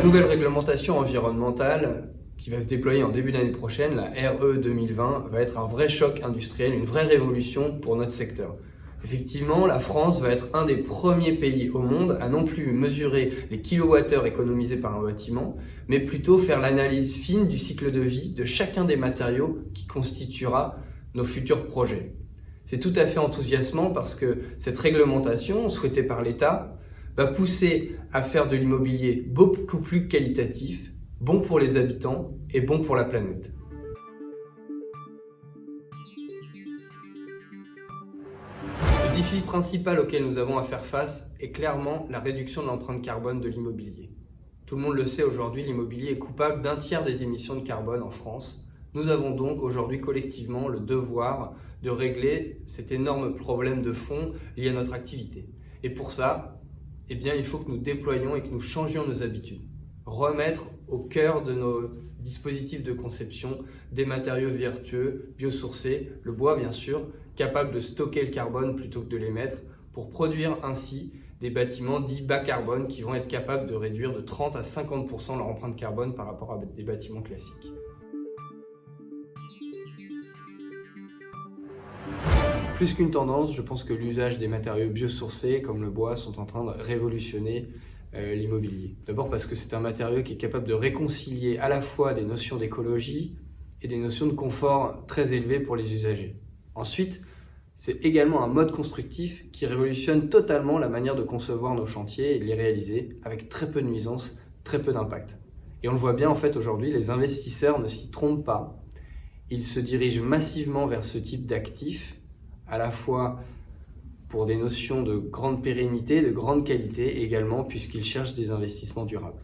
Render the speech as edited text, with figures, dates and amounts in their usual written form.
La nouvelle réglementation environnementale qui va se déployer en début d'année prochaine, la RE 2020, va être un vrai choc industriel, une vraie révolution pour notre secteur. Effectivement, la France va être un des premiers pays au monde à non plus mesurer les kilowattheures économisés par un bâtiment, mais plutôt faire l'analyse fine du cycle de vie de chacun des matériaux qui constituera nos futurs projets. C'est tout à fait enthousiasmant parce que cette réglementation, souhaitée par l'État, va pousser à faire de l'immobilier beaucoup plus qualitatif, bon pour les habitants et bon pour la planète. Le défi principal auquel nous avons à faire face est clairement la réduction de l'empreinte carbone de l'immobilier. Tout le monde le sait aujourd'hui, l'immobilier est coupable d'un tiers des émissions de carbone en France. Nous avons donc aujourd'hui collectivement le devoir de régler cet énorme problème de fond lié à notre activité. Et pour ça, il faut que nous déployions et que nous changions nos habitudes. Remettre au cœur de nos dispositifs de conception des matériaux vertueux, biosourcés, le bois bien sûr, capable de stocker le carbone plutôt que de l'émettre, pour produire ainsi des bâtiments dits bas carbone qui vont être capables de réduire de 30 à 50% leur empreinte carbone par rapport à des bâtiments classiques. Plus qu'une tendance, je pense que l'usage des matériaux biosourcés comme le bois sont en train de révolutionner l'immobilier. D'abord parce que c'est un matériau qui est capable de réconcilier à la fois des notions d'écologie et des notions de confort très élevées pour les usagers. Ensuite, c'est également un mode constructif qui révolutionne totalement la manière de concevoir nos chantiers et de les réaliser avec très peu de nuisances, très peu d'impact. Et on le voit bien en fait aujourd'hui, les investisseurs ne s'y trompent pas. Ils se dirigent massivement vers ce type d'actifs, à la fois pour des notions de grande pérennité, de grande qualité également, puisqu'ils cherchent des investissements durables.